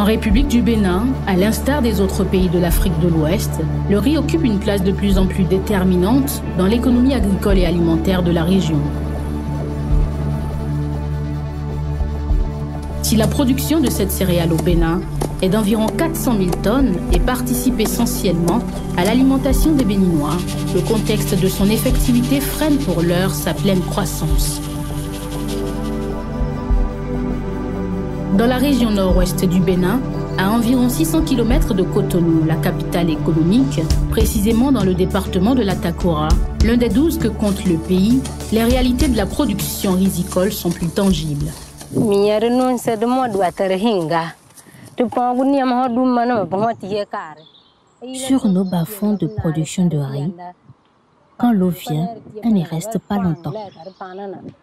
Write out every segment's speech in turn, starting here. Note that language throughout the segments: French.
En République du Bénin, à l'instar des autres pays de l'Afrique de l'Ouest, le riz occupe une place de plus en plus déterminante dans l'économie agricole et alimentaire de la région. Si la production de cette céréale au Bénin est d'environ 400 000 tonnes et participe essentiellement à l'alimentation des Béninois, le contexte de son effectivité freine pour l'heure sa pleine croissance. Dans la région nord-ouest du Bénin, à environ 600 km de Cotonou, la capitale économique, précisément dans le département de l'Atakora, l'un des 12 que compte le pays, les réalités de la production risicole sont plus tangibles. Sur nos bas-fonds de production de riz, quand l'eau vient, elle n'y reste pas longtemps.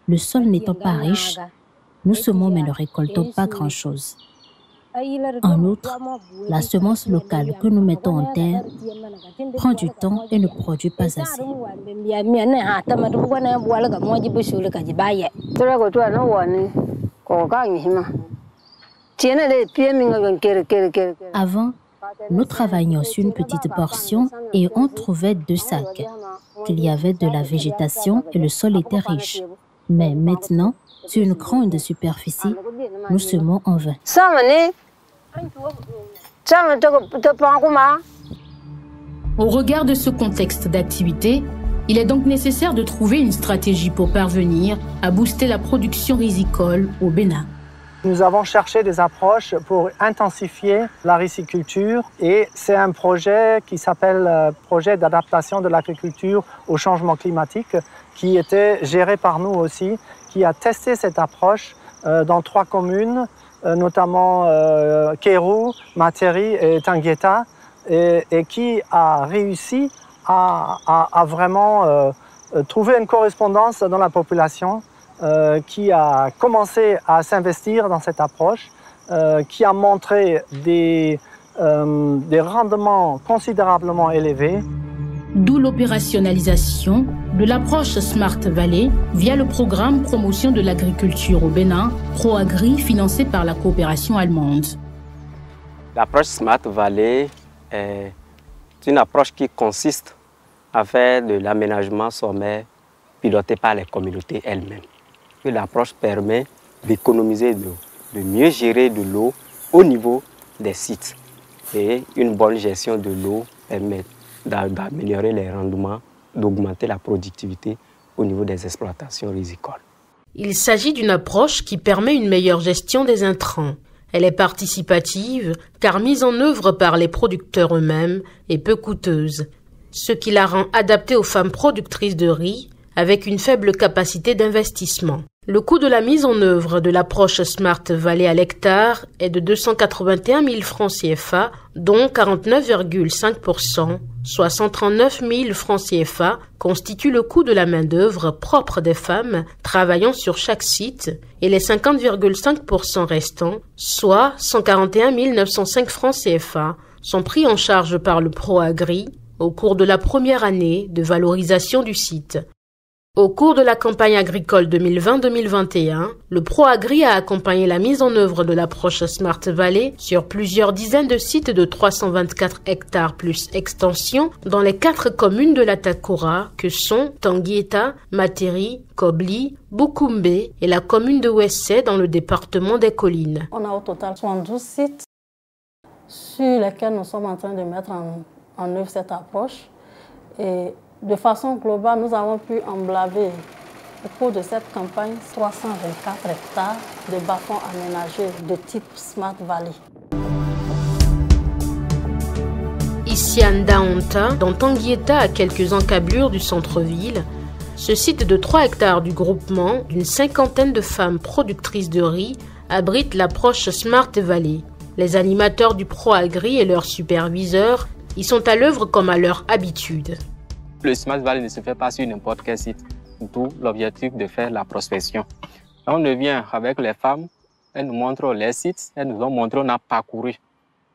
Le sol n'étant pas riche, nous semons mais ne récoltons pas grand-chose. En outre, la semence locale que nous mettons en terre prend du temps et ne produit pas assez. Avant, nous travaillions sur une petite portion et on trouvait 2 sacs. Il y avait de la végétation et le sol était riche. Mais maintenant, sur une grande superficie, nous semons en vain. Au regard de ce contexte d'activité, il est donc nécessaire de trouver une stratégie pour parvenir à booster la production risicole au Bénin. Nous avons cherché des approches pour intensifier la riziculture et c'est un projet qui s'appelle Projet d'adaptation de l'agriculture au changement climatique qui était géré par nous aussi, qui a testé cette approche dans 3 communes, notamment Kéru, Materi et Tanguieta, et qui a réussi à vraiment trouver une correspondance dans la population, qui a commencé à s'investir dans cette approche, qui a montré des rendements considérablement élevés. D'où l'opérationnalisation de l'approche Smart Valley via le programme Promotion de l'agriculture au Bénin, ProAgri, financé par la coopération allemande. L'approche Smart Valley est une approche qui consiste à faire de l'aménagement sommaire piloté par les communautés elles-mêmes. L'approche permet d'économiser de l'eau, de mieux gérer de l'eau au niveau des sites. Et une bonne gestion de l'eau permet d'améliorer les rendements, d'augmenter la productivité au niveau des exploitations rizicoles. Il s'agit d'une approche qui permet une meilleure gestion des intrants. Elle est participative car mise en œuvre par les producteurs eux-mêmes et peu coûteuse, ce qui la rend adaptée aux femmes productrices de riz avec une faible capacité d'investissement. Le coût de la mise en œuvre de l'approche Smart Valley à l'hectare est de 281 000 francs CFA, dont 49,5%, soit 139 000 francs CFA, constituent le coût de la main-d'œuvre propre des femmes travaillant sur chaque site, et les 50,5% restants, soit 141 905 francs CFA, sont pris en charge par le ProAgri au cours de la première année de valorisation du site. Au cours de la campagne agricole 2020-2021, le ProAgri a accompagné la mise en œuvre de l'approche Smart Valley sur plusieurs dizaines de sites de 324 hectares plus extension dans les 4 communes de l'Atakora que sont Tanguieta, Materi, Kobli, Bukumbe et la commune de Wessé dans le département des Collines. On a au total 72 sites sur lesquels nous sommes en train de mettre en œuvre cette approche. Et de façon globale, nous avons pu emblaver au cours de cette campagne 324 hectares de bas-fonds aménagés de type Smart Valley. Ici à Ndaonta, dans Tanguieta, à quelques encablures du centre-ville, ce site de 3 hectares du groupement d'une 50aine de femmes productrices de riz abrite l'approche Smart Valley. Les animateurs du ProAgri et leurs superviseurs y sont à l'œuvre comme à leur habitude. Le Smart Valley ne se fait pas sur n'importe quel site, d'où l'objectif de faire la prospection. On vient avec les femmes, elles nous montrent les sites, elles nous ont montré, on a parcouru.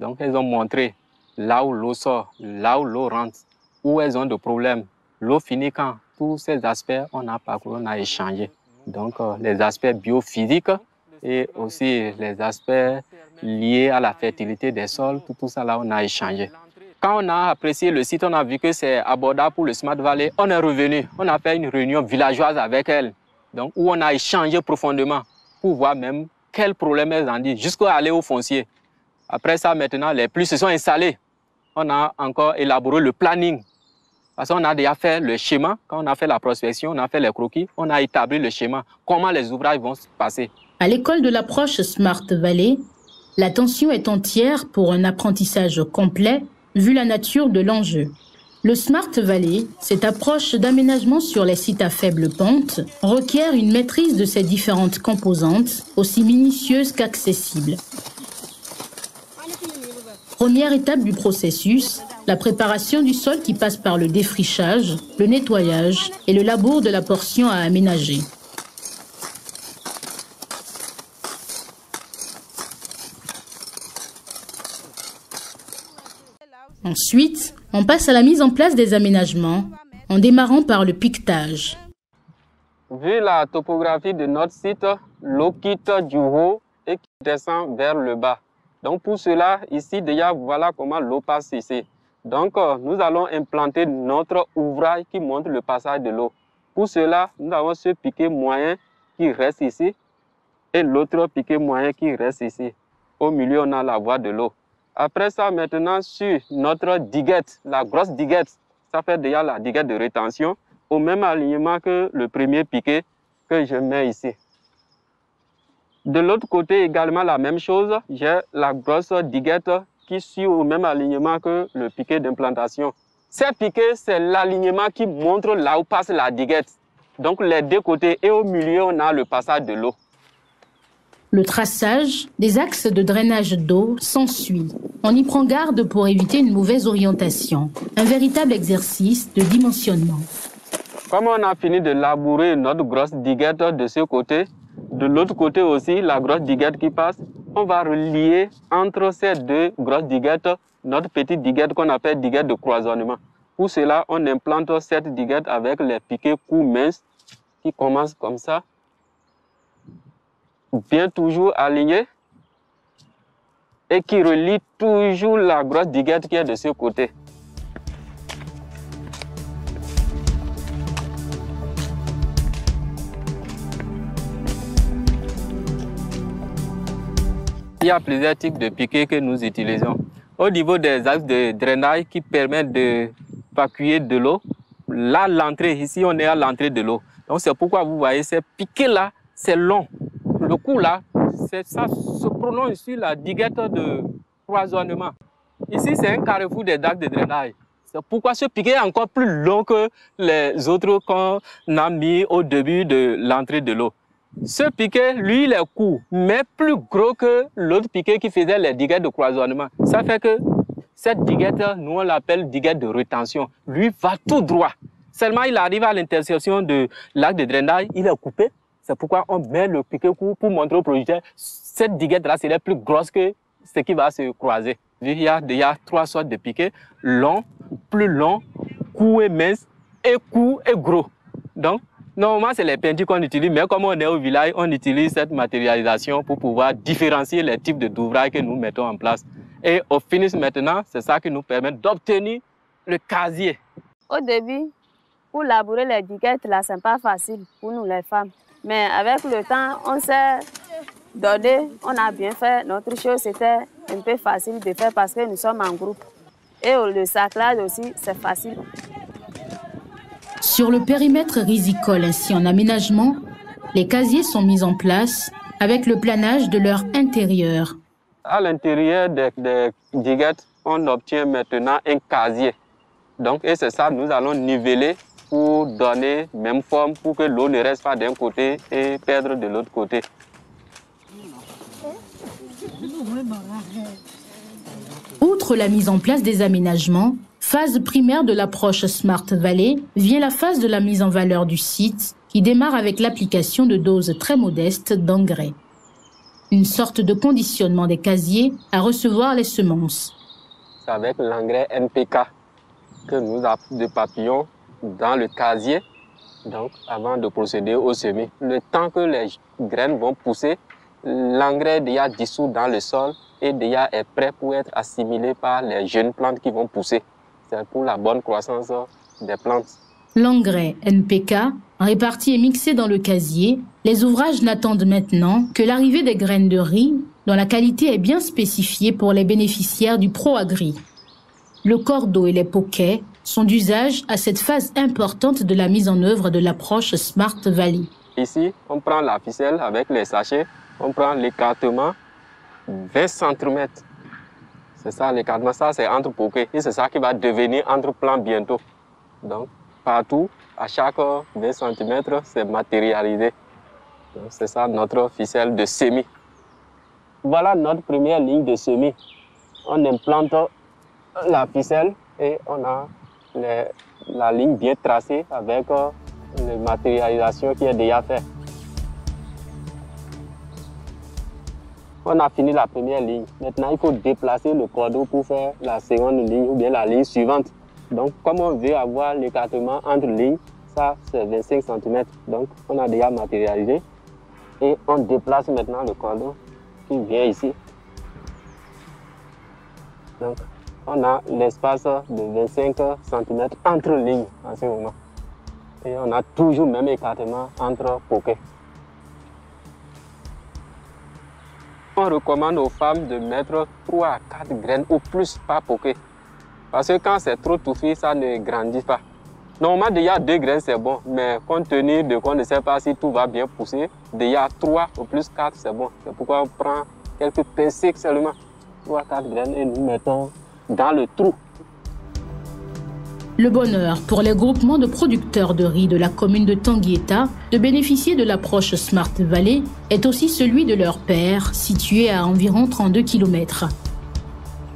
Donc elles ont montré là où l'eau sort, là où l'eau rentre, où elles ont des problèmes, l'eau finit quand. Tous ces aspects, on a parcouru, on a échangé. Donc les aspects biophysiques et aussi les aspects liés à la fertilité des sols, tout ça là on a échangé. Quand on a apprécié le site, on a vu que c'est abordable pour le Smart Valley, on est revenu, on a fait une réunion villageoise avec elles, donc, où on a échangé profondément pour voir même quels problèmes elles en disent, jusqu'à aller au foncier. Après ça, maintenant, les pluies se sont installées. On a encore élaboré le planning. Parce qu'on a déjà fait le schéma. Quand on a fait la prospection, on a fait les croquis, on a établi le schéma, comment les ouvrages vont se passer. À l'école de l'approche Smart Valley, l'attention est entière pour un apprentissage complet, vu la nature de l'enjeu. Le Smart Valley, cette approche d'aménagement sur les sites à faible pente, requiert une maîtrise de ses différentes composantes, aussi minutieuses qu'accessibles. Première étape du processus, la préparation du sol qui passe par le défrichage, le nettoyage et le labour de la portion à aménager. Ensuite, on passe à la mise en place des aménagements, en démarrant par le piquetage. Vu la topographie de notre site, l'eau quitte du haut et descend vers le bas. Donc pour cela, ici déjà, voilà comment l'eau passe ici. Donc nous allons implanter notre ouvrage qui montre le passage de l'eau. Pour cela, nous avons ce piquet moyen qui reste ici et l'autre piquet moyen qui reste ici. Au milieu, on a la voie de l'eau. Après ça, maintenant, sur notre diguette, la grosse diguette, ça fait déjà la diguette de rétention, au même alignement que le premier piquet que je mets ici. De l'autre côté, également la même chose, j'ai la grosse diguette qui suit au même alignement que le piquet d'implantation. Ces piquets, c'est l'alignement qui montre là où passe la diguette. Donc les deux côtés et au milieu, on a le passage de l'eau. Le traçage des axes de drainage d'eau s'ensuit. On y prend garde pour éviter une mauvaise orientation. Un véritable exercice de dimensionnement. Comme on a fini de labourer notre grosse diguette de ce côté, de l'autre côté aussi, la grosse diguette qui passe, on va relier entre ces deux grosses diguettes notre petite diguette qu'on appelle diguette de croisonnement. Pour cela, on implante cette diguette avec les piquets courts minces qui commencent comme ça. Bien toujours aligné et qui relie toujours la grosse diguette qui est de ce côté. Il y a plusieurs types de piquets que nous utilisons. Au niveau des axes de drainage qui permettent d'évacuer de l'eau, là, l'entrée, ici, on est à l'entrée de l'eau. Donc, c'est pourquoi vous voyez ces piquets-là, c'est long. Le coup là, ça se prolonge sur la diguette de croisonnement. Ici, c'est un carrefour des axes de drainage. C'est pourquoi ce piquet est encore plus long que les autres qu'on a mis au début de l'entrée de l'eau. Ce piquet, lui, il est court, mais plus gros que l'autre piquet qui faisait les diguettes de croisonnement. Ça fait que cette diguette, nous, on l'appelle diguette de rétention. Lui, va tout droit. Seulement, il arrive à l'intersection de l'axe de drainage, il est coupé. C'est pourquoi on met le piquet court pour montrer au producteur cette diguette-là, c'est plus grosse que ce qui va se croiser. Il y a déjà 3 sortes de piquets, long, plus long, court et mince, et court et gros. Donc, normalement, c'est les peintures qu'on utilise, mais comme on est au village, on utilise cette matérialisation pour pouvoir différencier les types d'ouvrages que nous mettons en place. Et au finish maintenant, c'est ça qui nous permet d'obtenir le casier. Au début, pour labourer les diguettes, là, c'est pas facile pour nous les femmes. Mais avec le temps, on s'est donné, on a bien fait. Notre chose, c'était un peu facile de faire parce que nous sommes en groupe. Et le saclage aussi, c'est facile. Sur le périmètre risicole ainsi en aménagement, les casiers sont mis en place avec le planage de leur intérieur. À l'intérieur des diguettes, on obtient maintenant un casier. Donc, et c'est ça, nous allons niveler pour donner même forme pour que l'eau ne reste pas d'un côté et perdre de l'autre côté. Outre la mise en place des aménagements, phase primaire de l'approche Smart Valley, vient la phase de la mise en valeur du site qui démarre avec l'application de doses très modestes d'engrais. Une sorte de conditionnement des casiers à recevoir les semences. C'est avec l'engrais NPK que nous avons de papillons dans le casier, donc avant de procéder au semis. Le temps que les graines vont pousser l'engrais déjà dissous dans le sol et déjà est prêt pour être assimilé par les jeunes plantes qui vont pousser. C'est pour la bonne croissance des plantes. L'engrais NPK, réparti et mixé dans le casier, les ouvrages n'attendent maintenant que l'arrivée des graines de riz, dont la qualité est bien spécifiée pour les bénéficiaires du ProAgri. Le cordeau et les poquets sont d'usage à cette phase importante de la mise en œuvre de l'approche Smart Valley. Ici, on prend la ficelle avec les sachets, on prend l'écartement 20 cm. C'est ça l'écartement, ça c'est entre poquets et c'est ça qui va devenir entre plants bientôt. Donc partout, à chaque 20 cm, c'est matérialisé. C'est ça notre ficelle de semis. Voilà notre première ligne de semis. On implante la ficelle et on a la ligne bien tracée avec la matérialisation qui est déjà faite. On a fini la première ligne. Maintenant, il faut déplacer le cordeau pour faire la seconde ligne ou bien la ligne suivante. Donc, comme on veut avoir l'écartement entre lignes, ça c'est 25 cm. Donc, on a déjà matérialisé et on déplace maintenant le cordeau qui vient ici. Donc, on a l'espace de 25 cm entre lignes en ce moment. Et on a toujours le même écartement entre poquets. On recommande aux femmes de mettre 3 à 4 graines ou plus par poquet. Parce que quand c'est trop touffu, ça ne grandit pas. Normalement, déjà 2 graines, c'est bon. Mais compte tenu de qu'on ne sait pas si tout va bien pousser, déjà 3 ou plus 4, c'est bon. C'est pourquoi on prend quelques pincées seulement. 3 à 4 graines et nous mettons dans le trou. Le bonheur pour les groupements de producteurs de riz de la commune de Tanguieta de bénéficier de l'approche Smart Valley est aussi celui de leur père, situé à environ 32 km.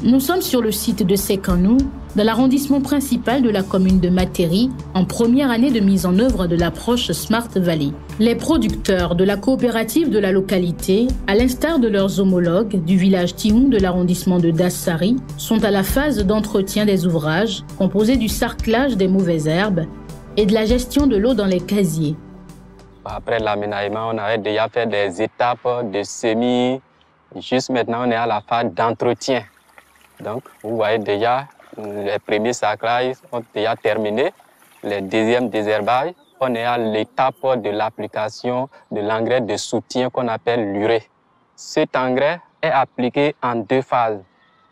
Nous sommes sur le site de Sekanou, dans l'arrondissement principal de la commune de Materi, en première année de mise en œuvre de l'approche Smart Valley. Les producteurs de la coopérative de la localité, à l'instar de leurs homologues du village Tioung de l'arrondissement de Dassari, sont à la phase d'entretien des ouvrages, composés du sarclage des mauvaises herbes et de la gestion de l'eau dans les casiers. Après l'aménagement, on avait déjà fait des étapes de semis. Juste maintenant, on est à la phase d'entretien. Donc, vous voyez déjà, les premiers sarclages ont déjà terminé. Les deuxièmes désherbages, on est à l'étape de l'application de l'engrais de soutien qu'on appelle l'urée. Cet engrais est appliqué en 2 phases.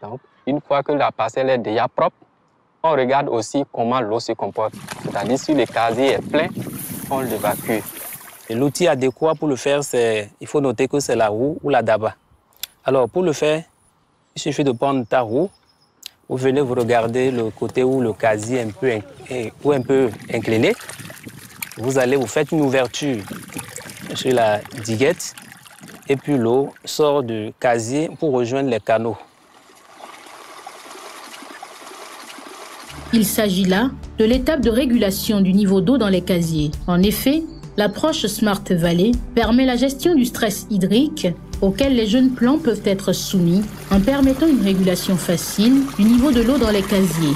Donc, une fois que la parcelle est déjà propre, on regarde aussi comment l'eau se comporte. C'est-à-dire, si le casier est plein, on l'évacue. L'outil adéquat pour le faire, il faut noter que c'est la roue ou la daba. Alors, pour le faire, il suffit de prendre ta roue. Vous venez vous regarder le côté où le casier est un peu incliné. Vous allez vous faire une ouverture sur la diguette et puis l'eau sort du casier pour rejoindre les canaux. Il s'agit là de l'étape de régulation du niveau d'eau dans les casiers. En effet, l'approche Smart Valley permet la gestion du stress hydrique auquel les jeunes plants peuvent être soumis en permettant une régulation facile du niveau de l'eau dans les casiers.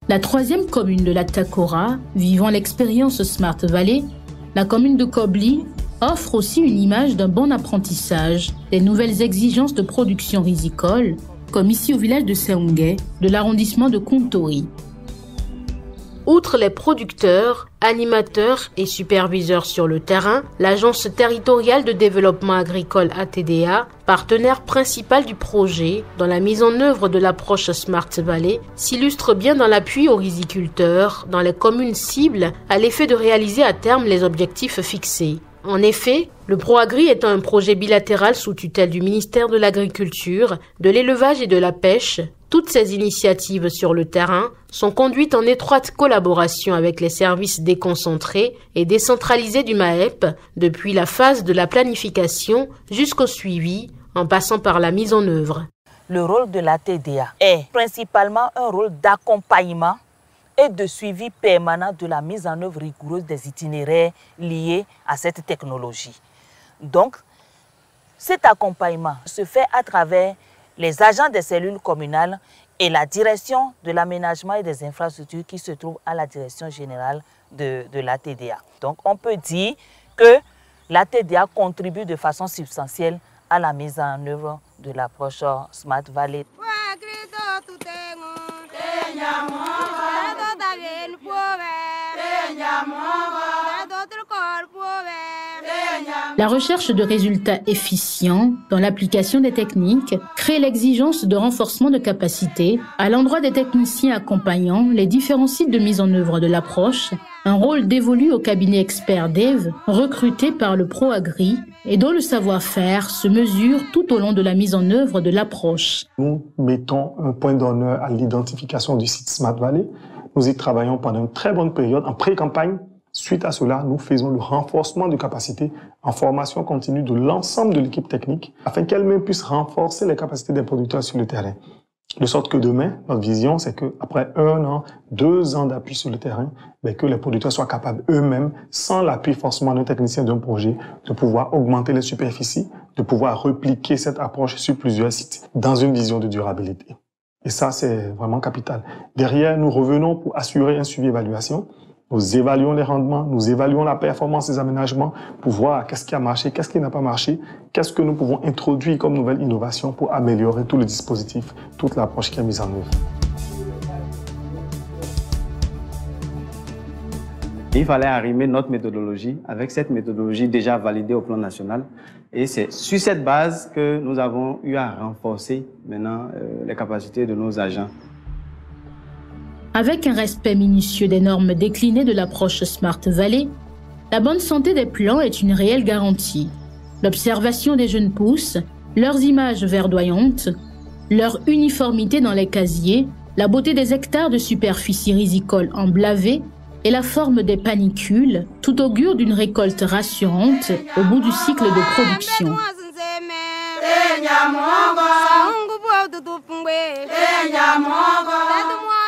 La 3e commune de la Takora, vivant l'expérience Smart Valley, la commune de Kobli, offre aussi une image d'un bon apprentissage des nouvelles exigences de production risicole, comme ici au village de Seungé, de l'arrondissement de Kontori. Outre les producteurs, animateurs et superviseurs sur le terrain, l'Agence territoriale de développement agricole ATDA, partenaire principal du projet dans la mise en œuvre de l'approche Smart Valley, s'illustre bien dans l'appui aux riziculteurs dans les communes cibles à l'effet de réaliser à terme les objectifs fixés. En effet, le ProAgri est un projet bilatéral sous tutelle du ministère de l'Agriculture, de l'Élevage et de la Pêche. Toutes ces initiatives sur le terrain sont conduites en étroite collaboration avec les services déconcentrés et décentralisés du MAEP, depuis la phase de la planification jusqu'au suivi, en passant par la mise en œuvre. Le rôle de la TDA est principalement un rôle d'accompagnement et de suivi permanent de la mise en œuvre rigoureuse des itinéraires liés à cette technologie. Donc, Cet accompagnement se fait à travers les agents des cellules communales et la direction de l'aménagement et des infrastructures qui se trouve à la direction générale de la TDA. Donc on peut dire que la TDA contribue de façon substantielle à la mise en œuvre de l'approche Smart Valley. La recherche de résultats efficients dans l'application des techniques crée l'exigence de renforcement de capacité à l'endroit des techniciens accompagnant les différents sites de mise en œuvre de l'approche, un rôle dévolu au cabinet expert DEV recruté par le ProAgri et dont le savoir-faire se mesure tout au long de la mise en œuvre de l'approche. Nous mettons un point d'honneur à l'identification du site Smart Valley. Nous y travaillons pendant une très bonne période en pré-campagne. Suite à cela, nous faisons le renforcement de capacité en formation continue de l'ensemble de l'équipe technique afin qu'elle-même puisse renforcer les capacités des producteurs sur le terrain. De sorte que demain, notre vision, c'est qu'après 1 an, 2 ans d'appui sur le terrain, que les producteurs soient capables eux-mêmes, sans l'appui forcément d'un technicien d'un projet, de pouvoir augmenter les superficies, de pouvoir repliquer cette approche sur plusieurs sites dans une vision de durabilité. Et ça, c'est vraiment capital. Derrière, nous revenons pour assurer un suivi évaluation. Nous évaluons les rendements, nous évaluons la performance des aménagements pour voir qu'est-ce qui a marché, qu'est-ce qui n'a pas marché, qu'est-ce que nous pouvons introduire comme nouvelle innovation pour améliorer tout le dispositif, toute l'approche qui est mise en œuvre. Il fallait arrimer notre méthodologie avec cette méthodologie déjà validée au plan national. Et c'est sur cette base que nous avons eu à renforcer maintenant les capacités de nos agents. Avec un respect minutieux des normes déclinées de l'approche Smart Valley, la bonne santé des plants est une réelle garantie. L'observation des jeunes pousses, leurs images verdoyantes, leur uniformité dans les casiers, la beauté des hectares de superficie risicole emblavée et la forme des panicules, tout augure d'une récolte rassurante au bout du cycle de production.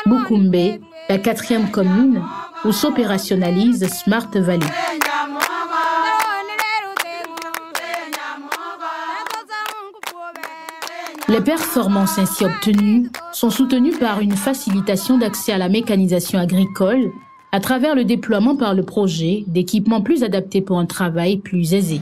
Bukumbe, la 4e commune où s'opérationnalise Smart Valley. Les performances ainsi obtenues sont soutenues par une facilitation d'accès à la mécanisation agricole à travers le déploiement par le projet d'équipements plus adaptés pour un travail plus aisé.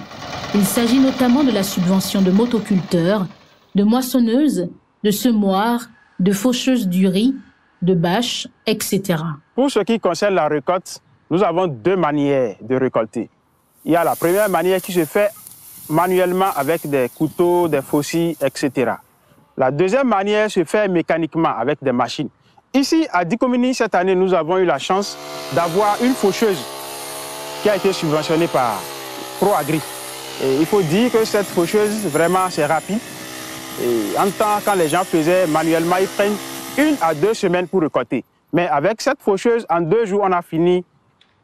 Il s'agit notamment de la subvention de motoculteurs, de moissonneuses, de semoirs, de faucheuses du riz, de bâches, etc. Pour ce qui concerne la récolte, nous avons 2 manières de récolter. Il y a la première manière qui se fait manuellement avec des couteaux, des faucilles, etc. La deuxième manière se fait mécaniquement avec des machines. Ici, à Dikomini, cette année, nous avons eu la chance d'avoir une faucheuse qui a été subventionnée par ProAgri. Et il faut dire que cette faucheuse, vraiment, c'est rapide. Et en temps, quand les gens faisaient manuellement, ils prennent 1 à 2 semaines pour récolter. Mais avec cette faucheuse, en 2 jours, on a fini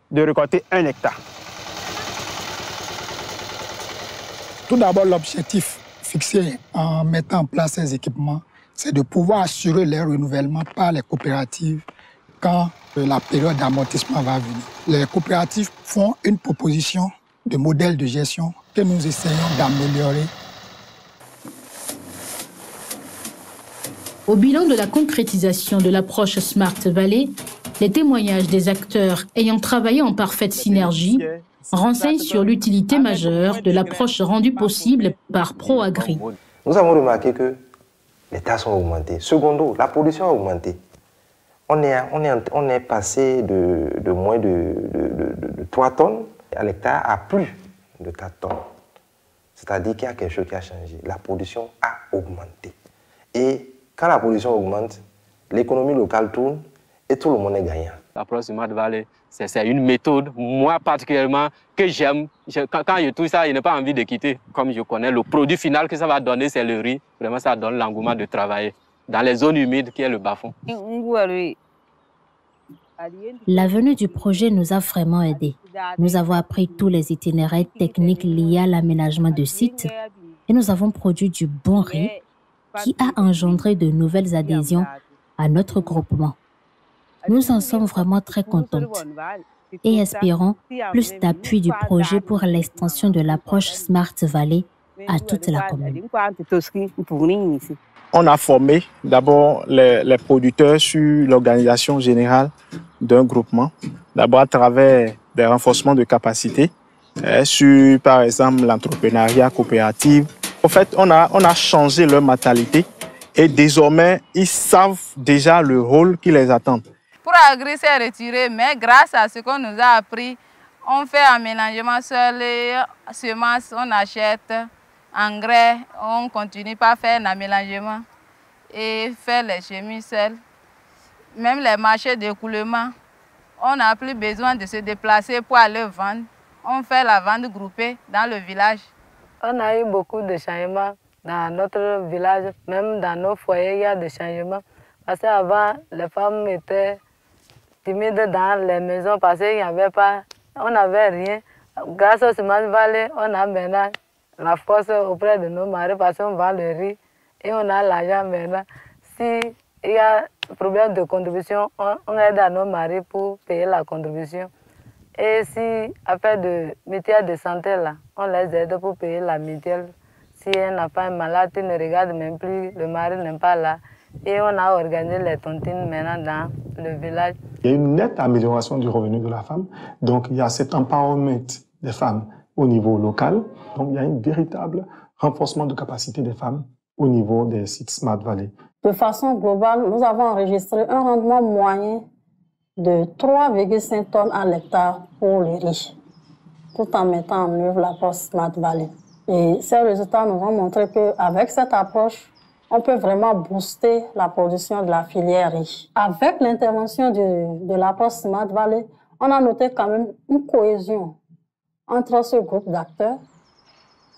de récolter 1 hectare. Tout d'abord, l'objectif fixé en mettant en place ces équipements, c'est de pouvoir assurer leur renouvellement par les coopératives quand la période d'amortissement va venir. Les coopératives font une proposition de modèle de gestion que nous essayons d'améliorer. Au bilan de la concrétisation de l'approche Smart Valley, les témoignages des acteurs ayant travaillé en parfaite synergie renseignent sur l'utilité majeure de l'approche rendue possible par ProAgri. Nous avons remarqué que les tâches ont augmenté. Secondo, la production a augmenté. On est passé de moins de 3 tonnes à l'hectare à plus de 4 tonnes. C'est-à-dire qu'il y a quelque chose qui a changé. La production a augmenté. Et quand la production augmente, l'économie locale tourne et tout le monde est gagnant. L'approche Smart Valley, c'est une méthode, moi particulièrement, que j'aime. Quand je touche ça, je n'ai pas envie de quitter. Comme je connais, le produit final que ça va donner, c'est le riz. Vraiment, ça donne l'engouement de travailler dans les zones humides qui est le bas-fond. La venue du projet nous a vraiment aidés. Nous avons appris tous les itinéraires techniques liés à l'aménagement de sites et nous avons produit du bon riz qui a engendré de nouvelles adhésions à notre groupement. Nous en sommes vraiment très contentes et espérons plus d'appui du projet pour l'extension de l'approche Smart Valley à toute la commune. On a formé d'abord les producteurs sur l'organisation générale d'un groupement, d'abord à travers des renforcements de capacités, sur par exemple l'entrepreneuriat coopératif. En fait, on a changé leur mentalité et désormais, ils savent déjà le rôle qui les attend. Pour Agri s'est retiré, mais grâce à ce qu'on nous a appris, on fait un mélangement seul, semences, on achète, engrais, on continue pas à faire un mélangement et faire les chemises seules. Même les marchés d'écoulement, on n'a plus besoin de se déplacer pour aller vendre. On fait la vente groupée dans le village. On a eu beaucoup de changements dans notre village, même dans nos foyers, il y a des changements. Parce qu'avant, les femmes étaient timides dans les maisons parce qu'il n'y avait pas, on n'avait rien. Grâce au Smart Valley, on a maintenant la force auprès de nos maris parce qu'on vend le riz et on a l'argent maintenant. S'il y a un problème de contribution, on aide à nos maris pour payer la contribution. Et si, après de mutuelle de santé, là, on les aide pour payer la mutuelle. Si un enfant est malade, il ne regarde même plus, le mari n'est pas là. Et on a organisé les tontines maintenant dans le village. Il y a une nette amélioration du revenu de la femme. Donc, il y a cet empowerment des femmes au niveau local. Donc, il y a un véritable renforcement de capacité des femmes au niveau des sites Smart Valley. De façon globale, nous avons enregistré un rendement moyen de 3,5 tonnes à l'hectare pour le riz, tout en mettant en œuvre l'approche Smart Valley. Et ces résultats nous ont montré qu'avec cette approche, on peut vraiment booster la production de la filière riz. Avec l'intervention de l'approche Smart Valley, on a noté quand même une cohésion entre ce groupe d'acteurs.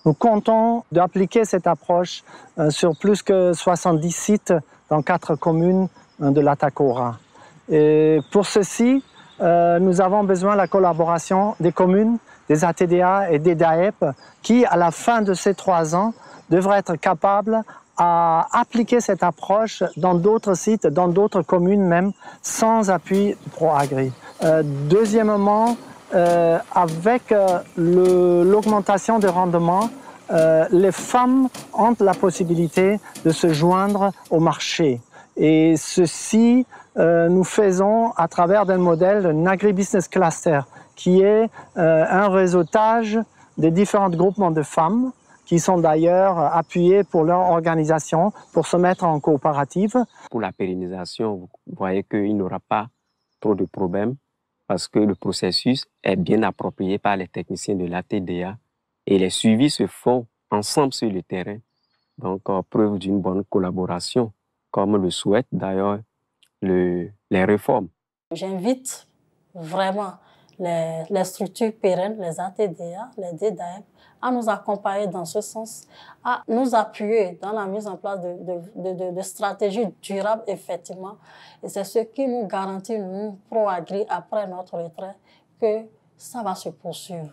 Nous comptons d'appliquer cette approche sur plus que 70 sites dans 4 communes de la Takora. Et pour ceci, nous avons besoin de la collaboration des communes, des ATDA et des DAEP qui, à la fin de ces 3 ans, devraient être capables à appliquer cette approche dans d'autres sites, dans d'autres communes même, sans appui ProAgri. Deuxièmement, avec l'augmentation des rendements, les femmes ont la possibilité de se joindre au marché. Et ceci, nous faisons à travers un modèle d'un agribusiness cluster, qui est un réseautage des différents groupements de femmes qui sont d'ailleurs appuyés pour leur organisation, pour se mettre en coopérative. Pour la pérennisation, vous voyez qu'il n'y aura pas trop de problèmes parce que le processus est bien approprié par les techniciens de l'ATDA et les suivis se font ensemble sur le terrain. Donc, preuve d'une bonne collaboration, comme le souhaitent d'ailleurs les réformes. J'invite vraiment les structures pérennes, les ATDA, les DDAEP, à nous accompagner dans ce sens, à nous appuyer dans la mise en place de stratégies durables, effectivement. Et c'est ce qui nous garantit, nous, ProAgri, après notre retrait, que ça va se poursuivre.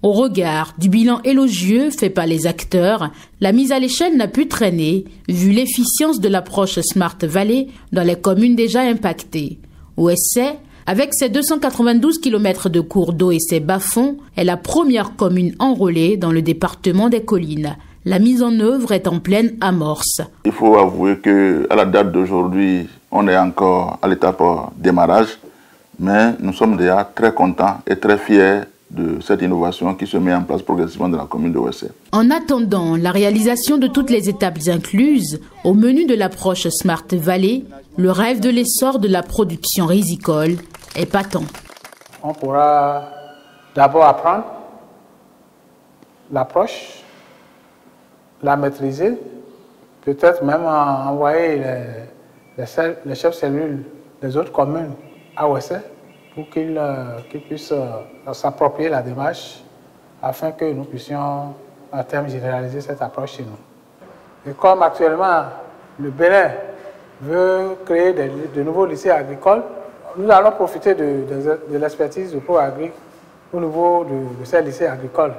Au regard du bilan élogieux fait par les acteurs, la mise à l'échelle n'a pu traîner, vu l'efficience de l'approche Smart Valley dans les communes déjà impactées. Ouessé, avec ses 292 km de cours d'eau et ses bas-fonds, est la première commune enrôlée dans le département des Collines. La mise en œuvre est en pleine amorce. Il faut avouer qu'à la date d'aujourd'hui, on est encore à l'étape démarrage, mais nous sommes déjà très contents et très fiers de cette innovation qui se met en place progressivement dans la commune de Ouessé. En attendant la réalisation de toutes les étapes incluses au menu de l'approche Smart Valley, le rêve de l'essor de la production risicole est patent. On pourra d'abord apprendre l'approche, la maîtriser, peut-être même envoyer les chefs cellules des autres communes à Ouessé pour qu'ils puissent s'approprier la démarche afin que nous puissions à terme généraliser cette approche chez nous. Et comme actuellement le Bénin veut créer de nouveaux lycées agricoles, nous allons profiter de l'expertise de ProAgri au niveau de ces lycées agricoles.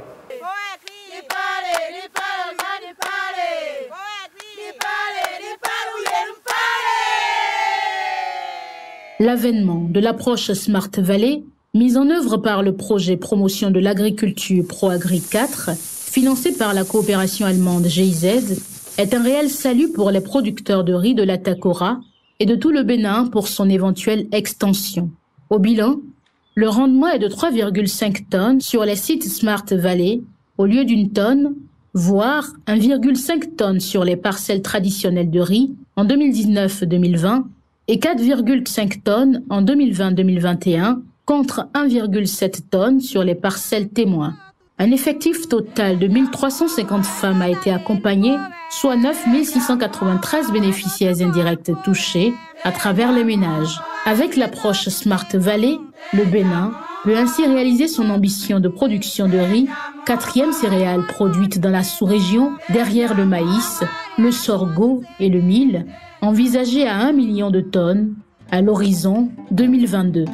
L'avènement de l'approche Smart Valley, mise en œuvre par le projet promotion de l'agriculture ProAgri 4, financé par la coopération allemande GIZ, est un réel salut pour les producteurs de riz de la Takora et de tout le Bénin pour son éventuelle extension. Au bilan, le rendement est de 3,5 tonnes sur les sites Smart Valley au lieu d'une tonne, voire 1,5 tonnes sur les parcelles traditionnelles de riz en 2019-2020 et 4,5 tonnes en 2020-2021 contre 1,7 tonnes sur les parcelles témoins. Un effectif total de 1350 femmes a été accompagné, soit 9693 bénéficiaires indirects touchés à travers les ménages. Avec l'approche Smart Valley, le Bénin peut ainsi réaliser son ambition de production de riz, 4e céréale produite dans la sous-région, derrière le maïs, le sorgho et le mil, envisagée à 1 million de tonnes à l'horizon 2022.